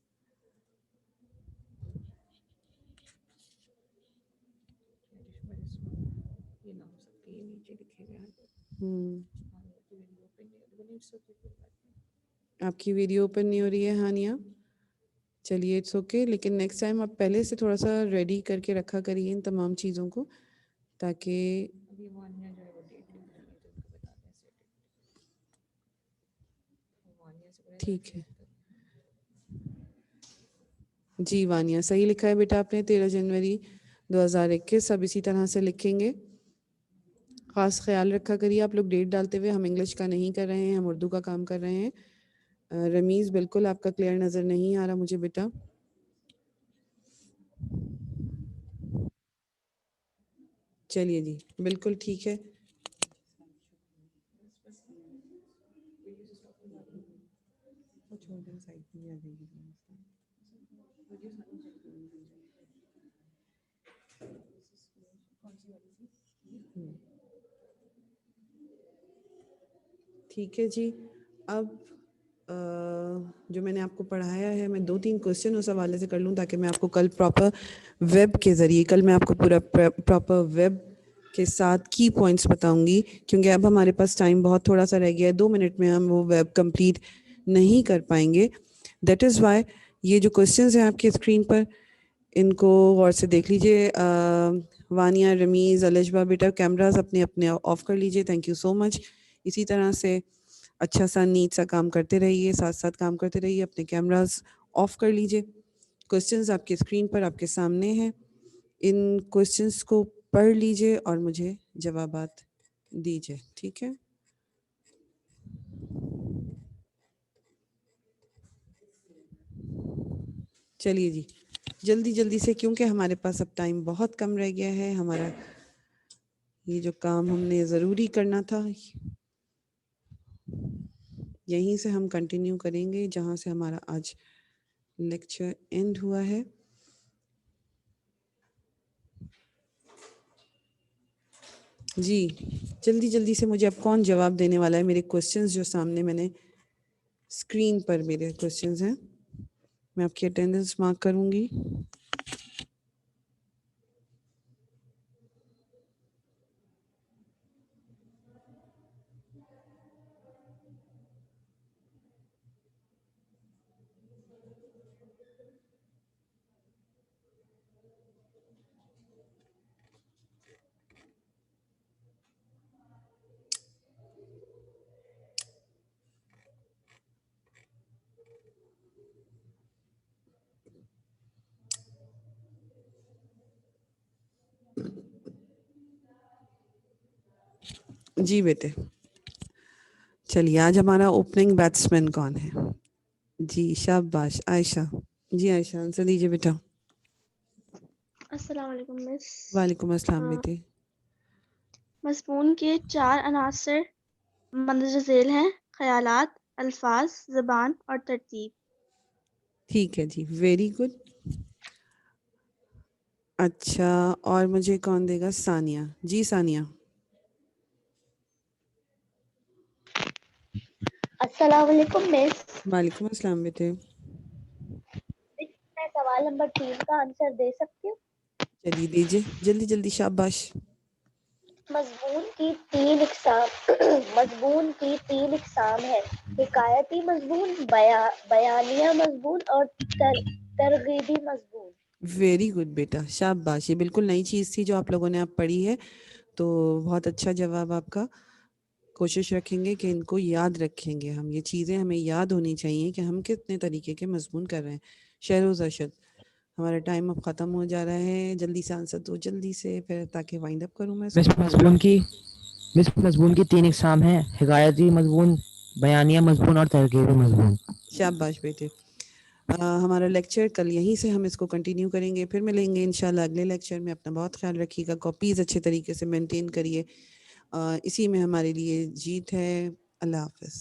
آپ کی ویڈیو اوپن نہیں ہو رہی ہے ہانیہ. چلیے اٹس اوکے, لیکن نیکسٹ ٹائم آپ پہلے سے تھوڑا سا ریڈی کر کے رکھا کریے ان تمام چیزوں کو, تاکہ ٹھیک ہے. جی وانیہ صحیح لکھا ہے بیٹا آپ نے, 13 جنوری 2021. اب اسی طرح سے لکھیں گے. خاص خیال رکھا کریے آپ لوگ ڈیٹ ڈالتے ہوئے. ہم انگلش کا نہیں کر رہے ہیں, ہم اردو کا کام کر رہے ہیں. رمیز بالکل آپ کا کلیئر نظر نہیں آ رہا مجھے بیٹا. چلیے جی بالکل ٹھیک ہے. ٹھیک ہے جی. اب جو میں نے آپ کو پڑھایا ہے, میں 2-3 کوشچن اس حوالے سے کر لوں تاکہ میں آپ کو کل پراپر ویب کے ذریعے, کل میں آپ کو پورا پراپر ویب کے ساتھ کی پوائنٹس بتاؤں گی, کیونکہ اب ہمارے پاس ٹائم بہت تھوڑا سا رہ گیا ہے. 2 منٹ میں ہم وہ ویب کمپلیٹ نہیں کر پائیں گے. دیٹ از وائی یہ جو کوشچنز ہیں آپ کی اسکرین پر, ان کو غور سے دیکھ لیجئے. وانیہ, رمیز, الجبا بیٹا کیمراز اپنے اپنے آف کر لیجئے. تھینک یو سو مچ. اسی طرح سے اچھا سا نیٹ سا کام کرتے رہیے, ساتھ ساتھ کام کرتے رہیے. اپنے کیمراز آف کر لیجئے. کوشچنز آپ کی اسکرین پر آپ کے سامنے ہیں. ان کوشچنز کو پڑھ لیجئے اور مجھے جوابات دیجئے. ٹھیک ہے. چلیے جی جلدی جلدی سے, کیونکہ ہمارے پاس اب ٹائم بہت کم رہ گیا ہے. ہمارا یہ جو کام ہم نے ضروری کرنا تھا, یہیں سے ہم کنٹینیو کریں گے جہاں سے ہمارا آج لیکچر اینڈ ہوا ہے. جی جلدی جلدی سے مجھے اب کون جواب دینے والا ہے؟ میرے کوشچنز جو سامنے میں نے اسکرین پر میرے کوشچنز ہیں, میں آپ کی اٹینڈنس مارک کروں گی. جی بیٹے چلیے, آج ہمارا اوپننگ بیٹسمین کون ہے؟ جی شاباش عائشہ. جی عائشہ آنسر دیجیے بیٹا. السلام علیکم مس. وعلیکم السلام بیٹے. مضمون کے 4 عناصر مندرجہ ذیل ہیں: خیالات، الفاظ، زبان اور ترتیب. ٹھیک ہے جی, ویری گڈ. اچھا, اور مجھے کون دے گا؟ ثانیہ. جی ثانیہ. السلام علیکم مس. وعلیکم السلام بیٹے. میں سوال نمبر 3 کا آنسر دے سکتی ہوں؟ چلیے دیجیے جلدی جلدی, شاباش. مضمون کی تین اقسام ہیں: حکایتی مضمون، بیانیہ مضمون اور ترغیبی مضمون. ویری گڈ بیٹا, شاباش. یہ بالکل نئی چیز تھی جو آپ لوگوں نے اب پڑھی ہے, تو بہت اچھا جواب آپ کا. کوشش رکھیں گے کہ ان کو یاد رکھیں گے ہم. یہ چیزیں ہمیں یاد ہونی چاہیے کہ ہم کتنے طریقے کے مضمون کر رہے ہیں. شہروز ارشد, ہمارا ٹائم اب ختم ہو جا رہا ہے. جلدی سے آنسر دو, جلدی سے, پھر تاکہ وائنڈ اپ کروں میں اس کو. مضمون کی 3 اقسام ہیں: حکایتی مضمون، بیانیہ مضمون اور ترغیبی مضمون. شاباش بیٹے. ہمارا لیکچر کل یہیں سے ہم اس کو کنٹینیو کریں گے، پھر ملیں گے انشاءاللہ اگلے لیکچر میں. اپنا بہت خیال رکھیے گا، کاپیز اچھے طریقے سے مینٹین کریے. اسی میں ہمارے لیے جیت ہے. اللہ حافظ.